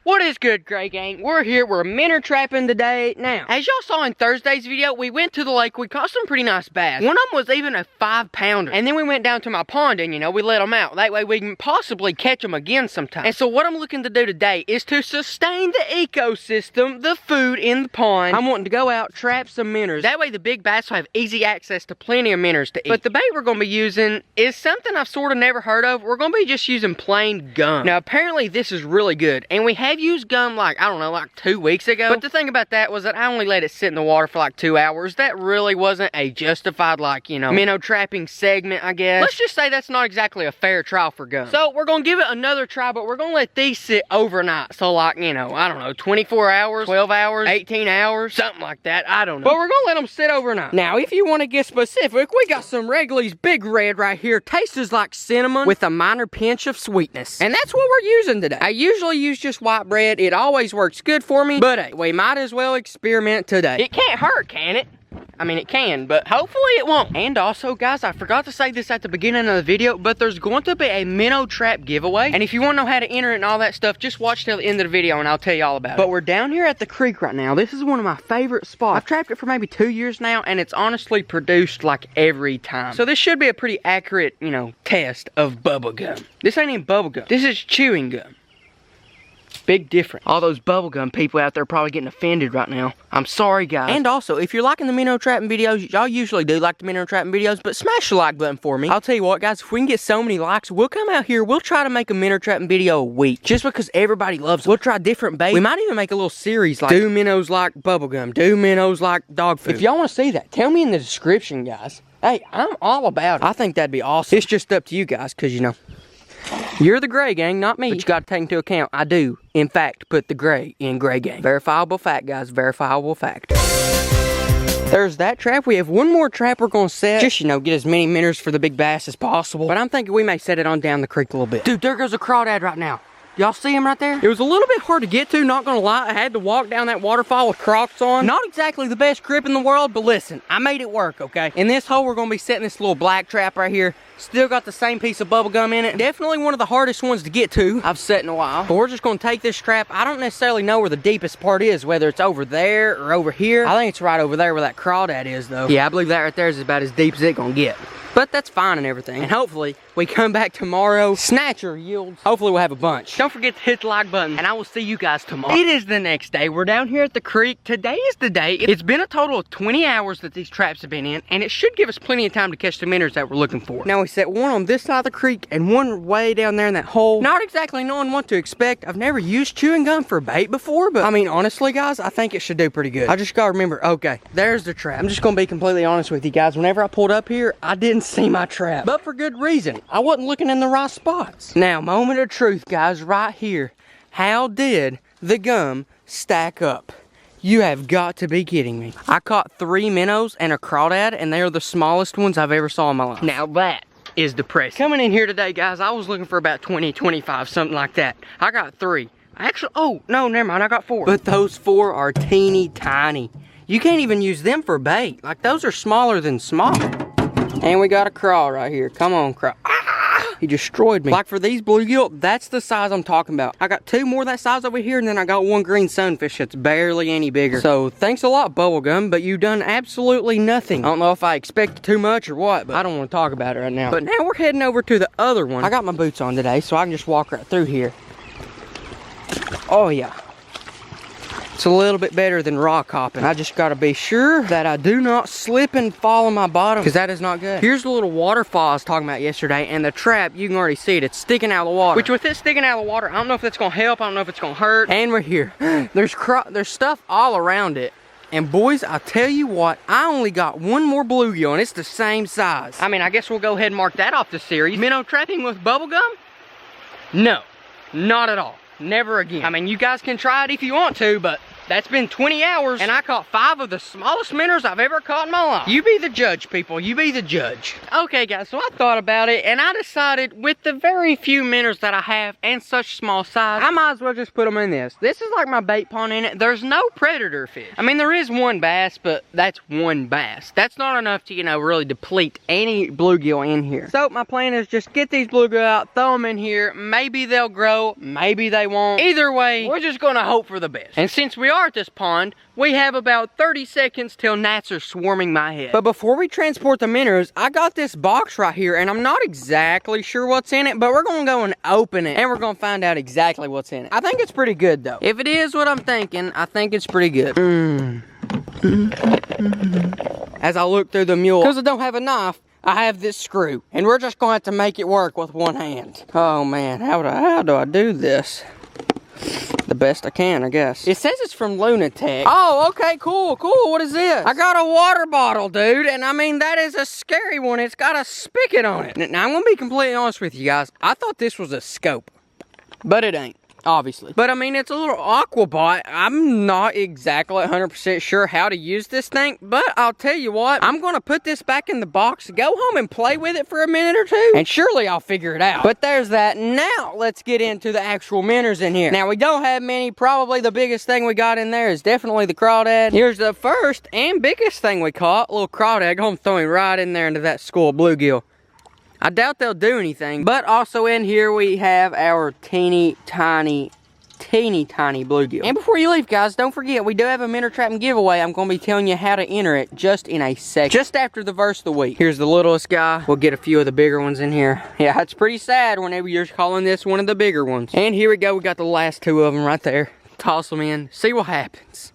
What is good, Gray Gang? We're here, we're minnow trapping today. Now, as y'all saw in Thursday's video, we went to the lake, we caught some pretty nice bass. One of them was even a 5-pounder. And then we went down to my pond and, we let them out. That way we can possibly catch them again sometime. And so what I'm looking to do today is to sustain the ecosystem, the food in the pond. I'm wanting to go out, trap some minnows. That way the big bass will have easy access to plenty of minnows to eat. But the bait we're going to be using is something I've sort of never heard of. We're going to be just using plain gum. Now, apparently this is really good. And we have used gum like 2 weeks ago. But the thing about that was that I only let it sit in the water for like 2 hours. That really wasn't a justified minnow trapping segment, I guess. Let's just say that's not exactly a fair trial for gum. So we're gonna give it another try, but we're gonna let these sit overnight. So 24 hours, 12 hours, 18 hours, something like that. I don't know. But we're gonna let them sit overnight. Now, if you want to get specific, we got some Wrigley's Big Red right here. Tastes like cinnamon with a minor pinch of sweetness. And that's what we're using today. I usually use just white bread. It always works good for me, but hey, we might as well experiment today. It can't hurt, can it? I mean, it can, but hopefully it won't. And also, guys, I forgot to say this at the beginning of the video, but there's going to be a minnow trap giveaway. And if you want to know how to enter it and all that stuff, just watch till the end of the video and I'll tell you all about it. But we're down here at the creek right now. This is one of my favorite spots. I've trapped it for maybe 2 years now, and it's honestly produced like every time. So this should be a pretty accurate, test of bubble gum. This ain't even bubble gum. This is chewing gum. Big difference. All those bubblegum people out there probably getting offended right now. I'm sorry, guys. And also, if you're liking the minnow trapping videos, y'all usually do like the minnow trapping videos, but smash the like button for me. I'll tell you what, guys, if we can get so many likes, we'll come out here, we'll try to make a minnow trapping video a week. Just because everybody loves it. We'll try different baits. We might even make a little series like, do minnows like bubblegum? Do minnows like dog food? If y'all want to see that, tell me in the description, guys. Hey, I'm all about it. I think that'd be awesome. It's just up to you guys, because, you're the Gray Gang, not me. But you got to take into account, I do, in fact, put the gray in Gray Gang. Verifiable fact, guys. Verifiable fact. There's that trap. We have one more trap we're going to set. Just, get as many minnows for the big bass as possible. But I'm thinking we may set it on down the creek a little bit. Dude, there goes a crawdad right now. Y'all see him right there? It was a little bit hard to get to, not gonna lie. I had to walk down that waterfall with Crocs on. Not exactly the best grip in the world, but listen, I made it work, okay? In this hole, we're gonna be setting this little black trap right here. Still got the same piece of bubble gum in it. Definitely one of the hardest ones to get to I've set in a while. But we're just gonna take this trap. I don't necessarily know where the deepest part is, whether it's over there or over here. I think it's right over there where that crawdad is, though. Yeah, I believe that right there is about as deep as it's gonna get. But that's fine and everything. And hopefully, we come back tomorrow, snatcher yields. Hopefully we'll have a bunch. Don't forget to hit the like button, and I will see you guys tomorrow. It is the next day. We're down here at the creek. Today is the day. It's been a total of 20 hours that these traps have been in, and it should give us plenty of time to catch the minnows that we're looking for. Now we set one on this side of the creek and one way down there in that hole. Not exactly knowing what to expect. I've never used chewing gum for bait before, but I mean, honestly, guys, I think it should do pretty good. I just gotta remember, okay, there's the trap. I'm just gonna be completely honest with you guys. Whenever I pulled up here, I didn't see my trap. But for good reason. I wasn't looking in the right spots. Now, moment of truth, guys, right here. How did the gum stack up? You have got to be kidding me. I caught 3 minnows and a crawdad, and they are the smallest ones I've ever saw in my life. Now that is depressing. Coming in here today, guys, I was looking for about 20, 25, something like that. I got 3. Actually, oh, no, never mind, I got 4. But those 4 are teeny tiny. You can't even use them for bait. Like, those are smaller than small. And we got a craw right here. Come on, craw. Ah! He destroyed me. Like for these bluegill, that's the size I'm talking about. I got 2 more that size over here, and then I got 1 green sunfish that's barely any bigger. So thanks a lot, bubblegum, but you've done absolutely nothing. I don't know if I expected too much or what, but I don't want to talk about it right now. But now we're heading over to the other one. I got my boots on today, so I can just walk right through here. Oh yeah. It's a little bit better than rock hopping. I just gotta be sure that I do not slip and fall on my bottom, because that is not good. Here's the little waterfall I was talking about yesterday, and the trap, you can already see it. It's sticking out of the water. Which with it sticking out of the water, I don't know if that's gonna help. I don't know if it's gonna hurt. And we're here. There's stuff all around it. And boys, I tell you what, I only got 1 more bluegill, and it's the same size. I mean, I guess we'll go ahead and mark that off the series. Minnow trapping with bubblegum? No, not at all. Never again. I mean, you guys can try it if you want to, but That's been 20 hours, and I caught 5 of the smallest minnows I've ever caught in my life. You be the judge, people. You be the judge. Okay, guys, so I thought about it, and I decided with the very few minnows that I have and such small size, I might as well just put them in this. This is like my bait pond in it. There's no predator fish. I mean, there is one bass, but that's one bass. That's not enough to, you know, really deplete any bluegill in here. So my plan is just get these bluegill out, throw them in here. Maybe they'll grow, maybe they won't. Either way, we're just gonna hope for the best. And since we are at this pond, we have about 30 seconds till gnats are swarming my head. But before we transport the minnows, I got this box right here, and I'm not exactly sure what's in it, but we're gonna go and open it, and we're gonna find out exactly what's in it. I think it's pretty good, though. If it is what I'm thinking, I think it's pretty good. As I look through the mule, because I don't have a knife, I have this screw, and we're just gonna have to make it work with one hand. Oh man, how do I do this? The best I can, I guess. It says it's from Lunatech. Oh, okay, cool. What is this? I got a water bottle, dude, and I mean, that is a scary one. It's got a spigot on it. Now, I'm gonna be completely honest with you guys. I thought this was a scope, but it ain't. Obviously. But I mean, it's a little aquabot. I'm not exactly 100% sure how to use this thing, but I'll tell you what, I'm gonna put this back in the box, go home and play with it for a minute or two, and surely I'll figure it out. But there's that. Now, let's get into the actual minnows in here. Now, we don't have many. Probably the biggest thing we got in there is definitely the crawdad. Here's the first and biggest thing we caught, a little crawdad. I'm gonna throw him right in there into that school of bluegill. I doubt they'll do anything, but also in here we have our teeny tiny bluegill. And before you leave, guys, don't forget, we do have a Minnow Trapping giveaway. I'm going to be telling you how to enter it just in a second, just after the verse of the week. Here's the littlest guy. We'll get a few of the bigger ones in here. Yeah, it's pretty sad whenever you're calling this one of the bigger ones. And here we go. We got the last 2 of them right there. Toss them in. See what happens.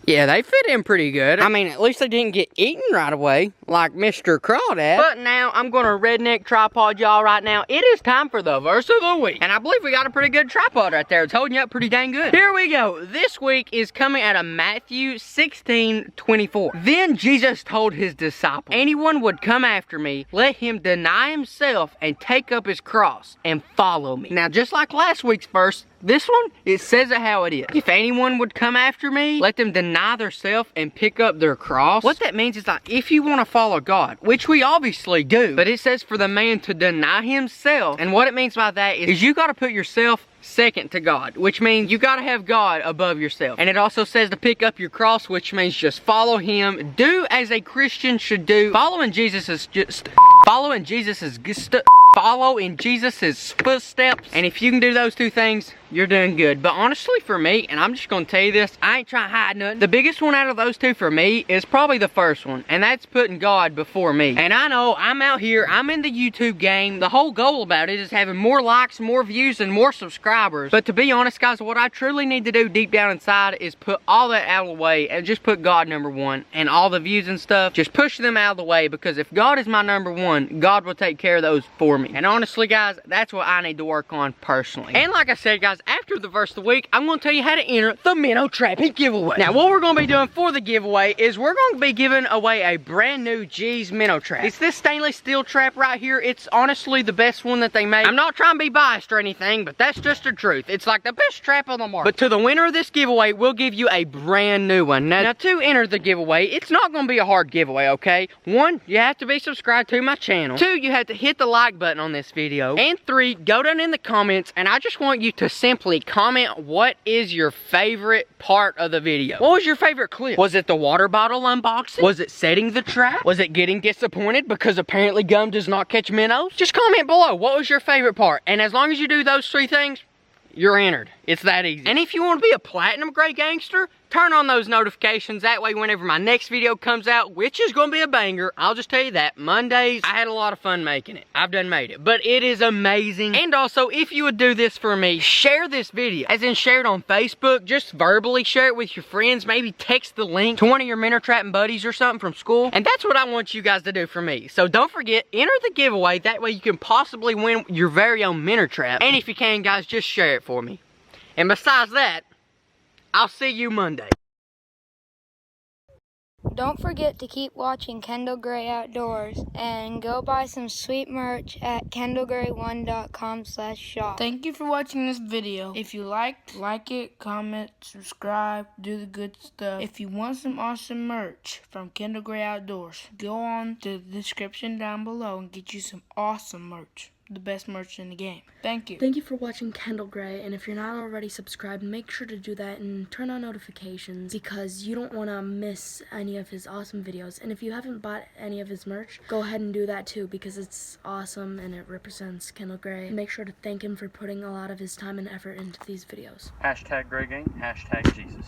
Yeah, they fit in pretty good. I mean, at least they didn't get eaten right away, like Mr. Crawdad. But now, I'm gonna redneck tripod y'all right now. It is time for the verse of the week. And I believe we got a pretty good tripod right there. It's holding you up pretty dang good. Here we go. This week is coming out of Matthew 16:24. Then Jesus told his disciples, anyone would come after me, let him deny himself and take up his cross and follow me. Now, just like last week's verse, this one, it says it how it is. If anyone would come after me, let them deny themselves and pick up their cross. What that means is like, if you want to follow God, which we obviously do, but it says for the man to deny himself. And what it means by that is you got to put yourself second to God, which means you got to have God above yourself. And it also says to pick up your cross, which means just follow him. Do as a Christian should do. Follow in Jesus's footsteps. And if you can do those 2 things, you're doing good. But honestly, for me, and I'm just gonna tell you this, I ain't trying to hide nothing. The biggest one out of those 2 for me is probably the first one, and that's putting God before me. And I know I'm out here, I'm in the YouTube game. The whole goal about it is having more likes, more views, and more subscribers. But to be honest, guys, what I truly need to do deep down inside is put all that out of the way and just put God number 1. And all the views and stuff, just push them out of the way, because if God is my number 1, God will take care of those for me. And honestly, guys, that's what I need to work on personally. And like I said, guys, after the verse of the week, I'm going to tell you how to enter the Minnow Trapping giveaway. Now, what we're going to be doing for the giveaway is we're going to be giving away a brand new G's Minnow Trap. It's this stainless steel trap right here. It's honestly the best one that they make. I'm not trying to be biased or anything, but that's just the truth. It's like the best trap on the market. But to the winner of this giveaway, we'll give you a brand new one. Now to enter the giveaway, it's not going to be a hard giveaway, okay? 1, you have to be subscribed to my channel. 2, you have to hit the like button on this video. And 3, go down in the comments, and I just want you to simply comment what is your favorite part of the video. What was your favorite clip? Was it the water bottle unboxing? Was it setting the trap? Was it getting disappointed because apparently gum does not catch minnows? Just comment below what was your favorite part. And as long as you do those 3 things, you're entered. It's that easy. And if you want to be a platinum grade gangster, turn on those notifications. That way, whenever my next video comes out, which is going to be a banger, I'll just tell you that. Mondays, I had a lot of fun making it. I've done made it. But it is amazing. And also, if you would do this for me, share this video. As in, share it on Facebook. Just verbally share it with your friends. Maybe text the link to one of your Minnow Trapping buddies or something from school. And that's what I want you guys to do for me. So don't forget, enter the giveaway. That way, you can possibly win your very own Minnow Trap. And if you can, guys, just share it for me. And besides that, I'll see you Monday. Don't forget to keep watching Kendall Gray Outdoors and go buy some sweet merch at kendallgray1.com/shop. Thank you for watching this video. If you liked, like it, comment, subscribe, do the good stuff. If you want some awesome merch from Kendall Gray Outdoors, go on to the description down below and get you some awesome merch. The best merch in the game. Thank you. Thank you for watching Kendall Gray, and if you're not already subscribed, make sure to do that and turn on notifications because you don't want to miss any of his awesome videos. And if you haven't bought any of his merch, go ahead and do that too because it's awesome and it represents Kendall Gray. Make sure to thank him for putting a lot of his time and effort into these videos. #GrayGang, #Jesus.